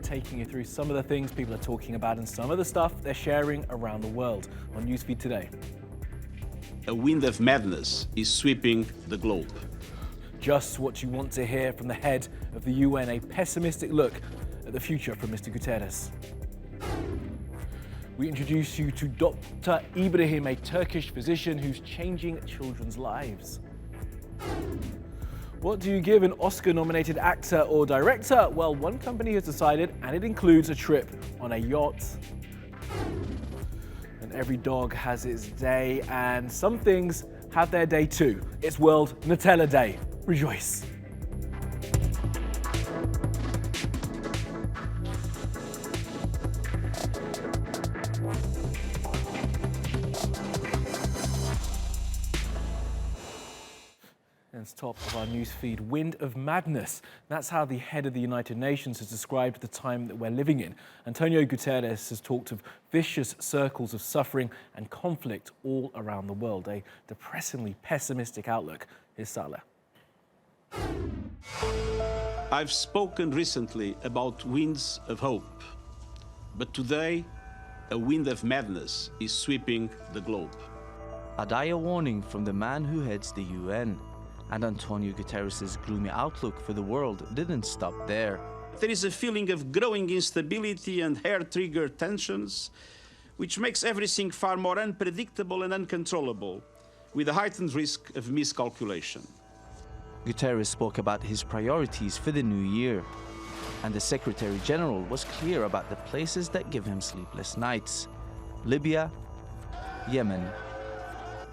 taking you through some of the things people are talking about and some of the stuff they're sharing around the world on Newsfeed today. A wind of madness is sweeping the globe. Just what you want to hear from the head of the UN, a pessimistic look at the future from Mr. Guterres. We introduce you to Dr Ibrahim, a Turkish physician who's changing children's lives. What do you give an Oscar-nominated actor or director? Well, one company has decided, and it includes a trip on a yacht. And every dog has its day, and some things have their day too. It's World Nutella Day. Rejoice. And it's top of our newsfeed, wind of madness. That's how the head of the United Nations has described the time that we're living in. Antonio Guterres has talked of vicious circles of suffering and conflict all around the world. A depressingly pessimistic outlook. Here's Saleh. I've spoken recently about winds of hope, but today a wind of madness is sweeping the globe. A dire warning from the man who heads the UN. And Antonio Guterres' gloomy outlook for the world didn't stop there. There is a feeling of growing instability and hair-trigger tensions, which makes everything far more unpredictable and uncontrollable, with a heightened risk of miscalculation. Guterres spoke about his priorities for the new year, and the Secretary General was clear about the places that give him sleepless nights: Libya, Yemen,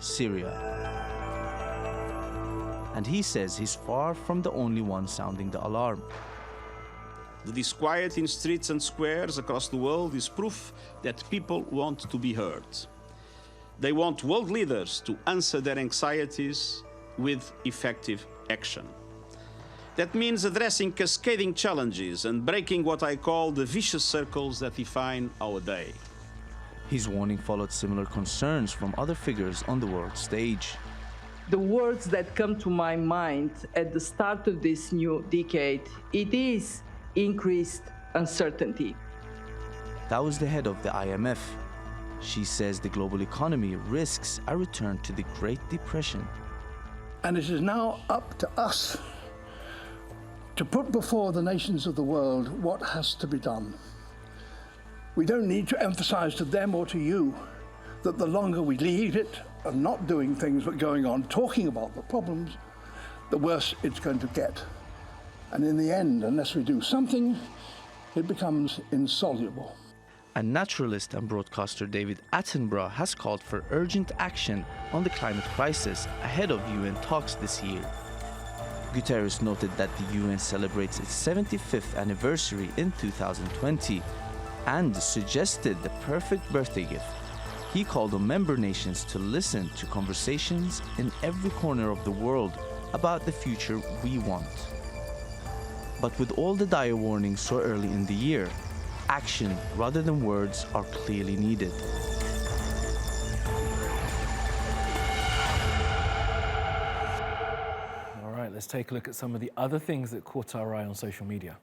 Syria. And he says he's far from the only one sounding the alarm. The disquiet in streets and squares across the world is proof that people want to be heard. They want world leaders to answer their anxieties with effective action. That means addressing cascading challenges and breaking what I call the vicious circles that define our day. His warning followed similar concerns from other figures on the world stage. The words that come to my mind at the start of this new decade, it is increased uncertainty. That was the head of the IMF. She says the global economy risks a return to the Great Depression. And it is now up to us to put before the nations of the world what has to be done. We don't need to emphasize to them or to you that the longer we leave it and not doing things but going on talking about the problems, the worse it's going to get. And in the end, unless we do something, it becomes insoluble. And naturalist and broadcaster David Attenborough has called for urgent action on the climate crisis ahead of UN talks this year. Guterres noted that the UN celebrates its 75th anniversary in 2020 and suggested the perfect birthday gift. He called on member nations to listen to conversations in every corner of the world about the future we want. But with all the dire warnings so early in the year, action rather than words are clearly needed. All right, let's take a look at some of the other things that caught our eye on social media.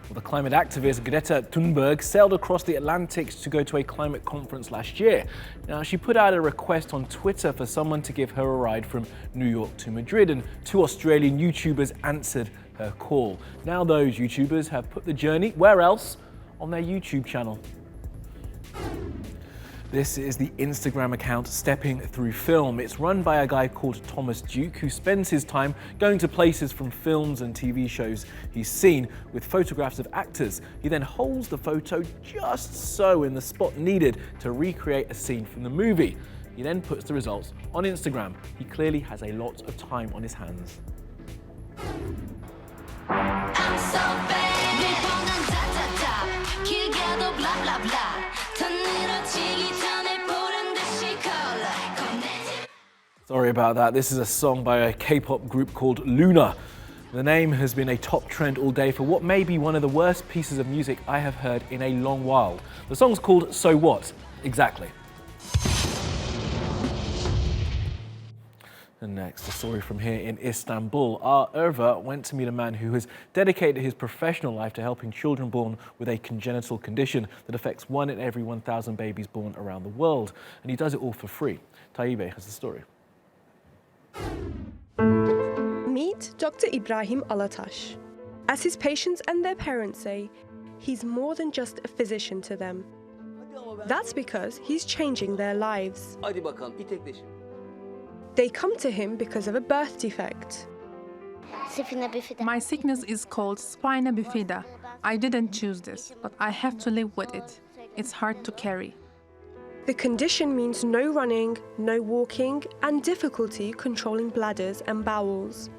Well, the climate activist Greta Thunberg sailed across the Atlantic to go to a climate conference last year. Now, she put out a request on Twitter for someone to give her a ride from New York to Madrid, and 2 Australian YouTubers answered her call. Now those YouTubers have put the journey, where else? On their YouTube channel. This is the Instagram account Stepping Through Film. It's run by a guy called Thomas Duke, who spends his time going to places from films and TV shows he's seen with photographs of actors. He then holds the photo just so in the spot needed to recreate a scene from the movie. He then puts the results on Instagram. He clearly has a lot of time on his hands. I'm so bad. Sorry about that. This is a song by a K-pop group called Luna. The name has been a top trend all day for what may be one of the worst pieces of music I have heard in a long while. The song's called So What? Exactly. And next, a story from here in Istanbul. Our Erva went to meet a man who has dedicated his professional life to helping children born with a congenital condition that affects 1 in every 1,000 babies born around the world. And he does it all for free. Tayyip has the story. Meet Dr Ibrahim Alatash. As his patients and their parents say, he's more than just a physician to them. That's because he's changing their lives. They come to him because of a birth defect. My sickness is called Spina Bifida. I didn't choose this, but I have to live with it. It's hard to carry. The condition means no running, no walking, and difficulty controlling bladders and bowels.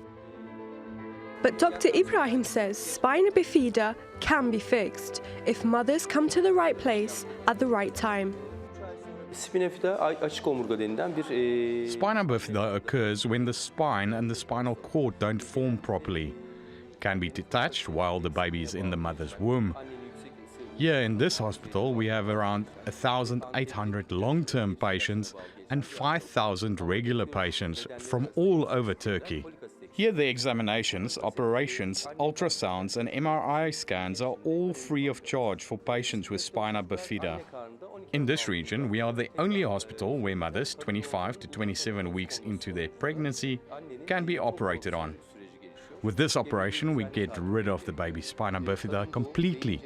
But Dr Ibrahim says Spina Bifida can be fixed if mothers come to the right place at the right time. Spina bifida occurs when the spine and the spinal cord don't form properly. It can be detached while the baby is in the mother's womb. Here in this hospital, we have around 1,800 long-term patients and 5,000 regular patients from all over Turkey. Here the examinations, operations, ultrasounds and MRI scans are all free of charge for patients with spina bifida. In this region, we are the only hospital where mothers 25 to 27 weeks into their pregnancy can be operated on. With this operation, we get rid of the baby's spina bifida completely.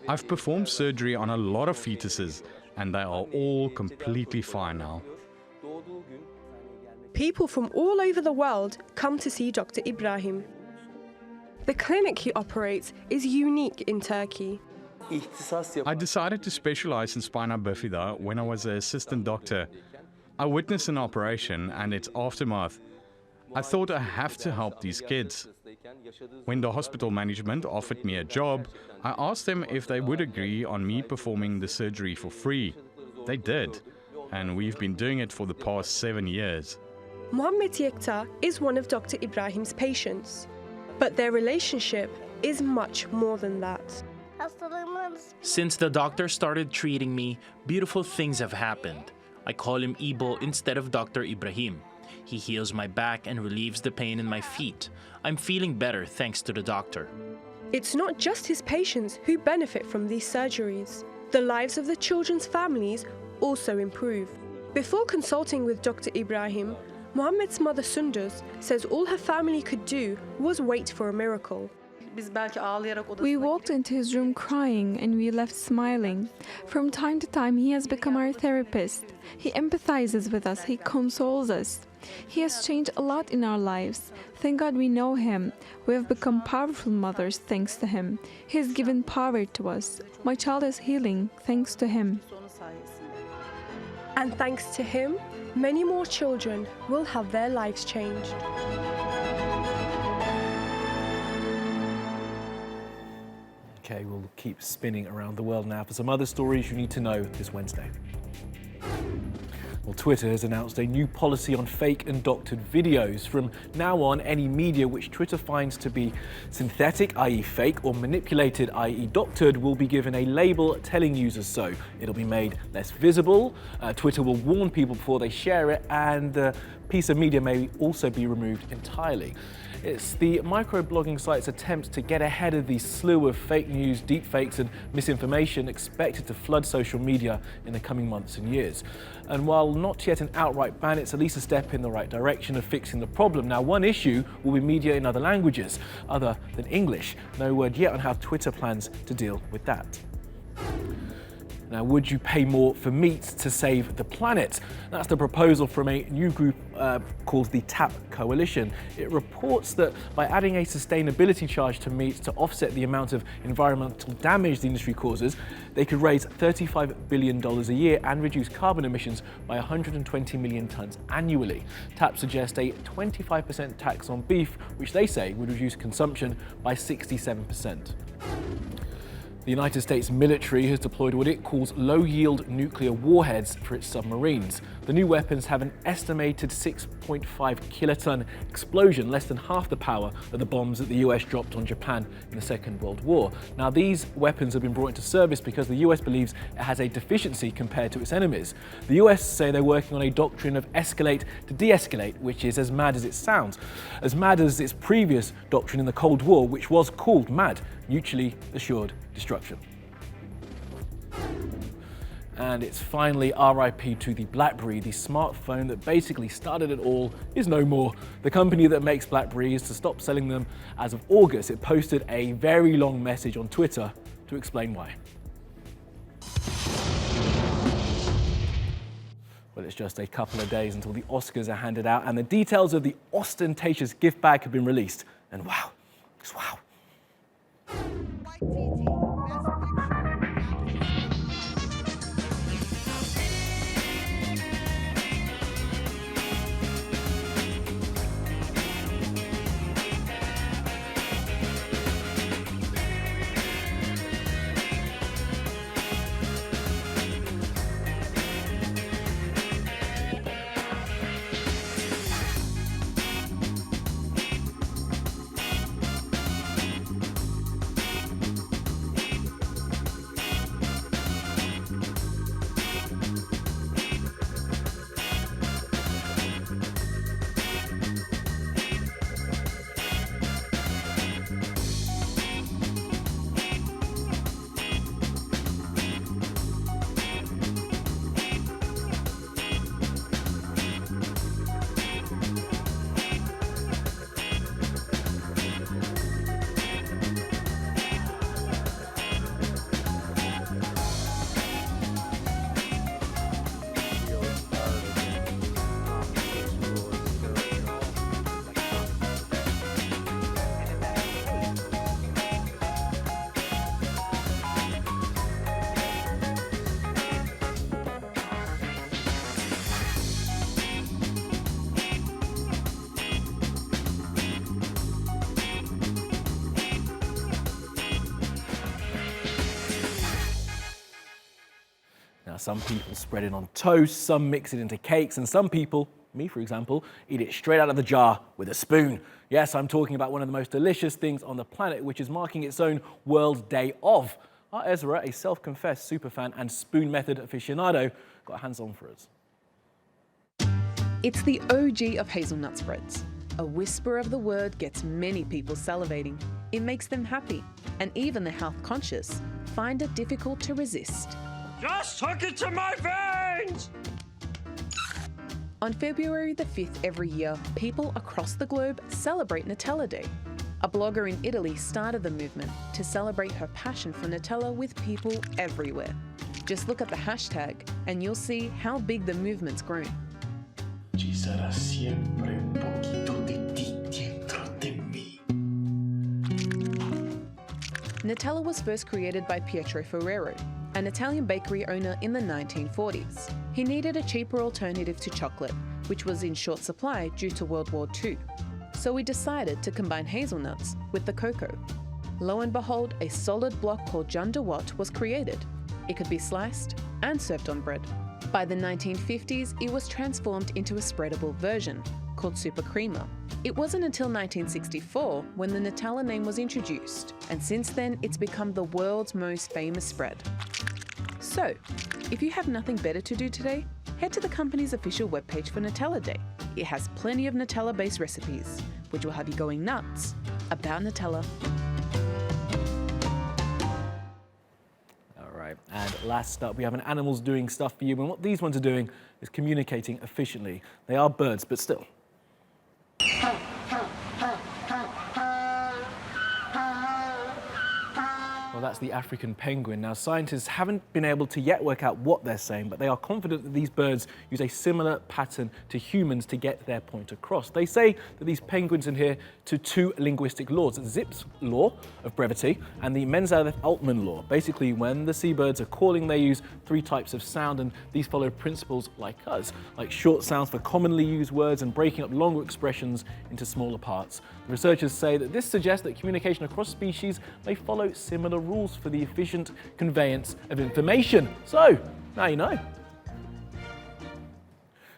I've performed surgery on a lot of fetuses and they are all completely fine now. People from all over the world come to see Dr Ibrahim. The clinic he operates is unique in Turkey. I decided to specialize in spina bifida when I was an assistant doctor. I witnessed an operation and its aftermath. I thought I have to help these kids. When the hospital management offered me a job, I asked them if they would agree on me performing the surgery for free. They did, and we've been doing it for the past 7 years. Muhammed Yekta is one of Dr Ibrahim's patients, but their relationship is much more than that. Since the doctor started treating me, beautiful things have happened. I call him Ibo instead of Dr Ibrahim. He heals my back and relieves the pain in my feet. I'm feeling better thanks to the doctor. It's not just his patients who benefit from these surgeries. The lives of the children's families also improve. Before consulting with Dr Ibrahim, Muhammad's mother Sundus says all her family could do was wait for a miracle. We walked into his room crying and we left smiling. From time to time, he has become our therapist. He empathizes with us, he consoles us. He has changed a lot in our lives. Thank God we know him. We have become powerful mothers thanks to him. He has given power to us. My child is healing thanks to him. And thanks to him, many more children will have their lives changed. Okay, we'll keep spinning around the world now for some other stories you need to know this Wednesday. Well, Twitter has announced a new policy on fake and doctored videos. From now on, any media which Twitter finds to be synthetic, i.e. fake, or manipulated, i.e. doctored, will be given a label telling users so. It'll be made less visible, Twitter will warn people before they share it, and the piece of media may also be removed entirely. It's the microblogging site's attempt to get ahead of the slew of fake news, deepfakes and misinformation expected to flood social media in the coming months and years. And while not yet an outright ban, it's at least a step in the right direction of fixing the problem. Now, one issue will be media in other languages, other than English. No word yet on how Twitter plans to deal with that. Now, would you pay more for meat to save the planet? That's the proposal from a new group called the TAP Coalition. It reports that by adding a sustainability charge to meat to offset the amount of environmental damage the industry causes, they could raise $35 billion a year and reduce carbon emissions by 120 million tonnes annually. TAP suggests a 25% tax on beef, which they say would reduce consumption by 67%. The United States military has deployed what it calls low-yield nuclear warheads for its submarines. The new weapons have an estimated 6.5 kiloton explosion, less than half the power of the bombs that the US dropped on Japan in the Second World War. Now, these weapons have been brought into service because the US believes it has a deficiency compared to its enemies. The US say they're working on a doctrine of escalate to de-escalate, which is as mad as it sounds. As mad as its previous doctrine in the Cold War, which was called MAD, mutually assured destruction. And it's finally RIP to the BlackBerry, the smartphone that basically started it all is no more. The company that makes BlackBerry is to stop selling them as of August. It posted a very long message on Twitter to explain why. Well, it's just a couple of days until the Oscars are handed out and the details of the ostentatious gift bag have been released. And wow, just wow. Now, some people spread it on toast, some mix it into cakes, and some people, me for example, eat it straight out of the jar with a spoon. Yes, I'm talking about one of the most delicious things on the planet, which is marking its own World Day of. Our Ezra, a self-confessed superfan and spoon method aficionado, got hands-on for us. It's the OG of hazelnut spreads. A whisper of the word gets many people salivating. It makes them happy, and even the health-conscious find it difficult to resist. Just hook it to my veins! On February the 5th every year, people across the globe celebrate Nutella Day. A blogger in Italy started the movement to celebrate her passion for Nutella with people everywhere. Just look at the hashtag and you'll see how big the movement's grown. Ci sarà sempre un poquito di ti dentro di me. Nutella was first created by Pietro Ferrero, an Italian bakery owner in the 1940s. He needed a cheaper alternative to chocolate, which was in short supply due to World War II. So he decided to combine hazelnuts with the cocoa. Lo and behold, a solid block called Jean de Watt was created. It could be sliced and served on bread. By the 1950s, it was transformed into a spreadable version called Super Creamer. It wasn't until 1964 when the Nutella name was introduced, and since then it's become the world's most famous spread. So, if you have nothing better to do today, head to the company's official webpage for Nutella Day. It has plenty of Nutella-based recipes, which will have you going nuts about Nutella. And last up, we have an animals doing stuff for you, and what these ones are doing is communicating efficiently. They are birds, but still. Well, that's the African penguin. Now, scientists haven't been able to yet work out what they're saying, but they are confident that these birds use a similar pattern to humans to get their point across. They say that these penguins adhere to two linguistic laws, Zipf's law of brevity and the Menzel-Altman law. Basically, when the seabirds are calling, they use three types of sound, and these follow principles like us, like short sounds for commonly used words and breaking up longer expressions into smaller parts. The researchers say that this suggests that communication across species may follow similar rules. rules for the efficient conveyance of information. So, now you know.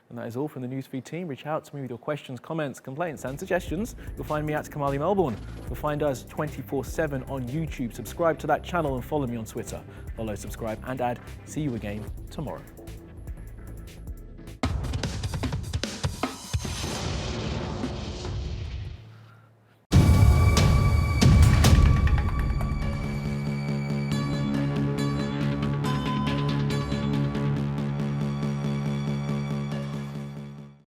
And that is all from the Newsfeed team. Reach out to me with your questions, comments, complaints and suggestions. You'll find me at Kamali Melbourne. You'll find us 24/7 on YouTube. Subscribe to that channel and follow me on Twitter. Follow, subscribe and add. See you again tomorrow.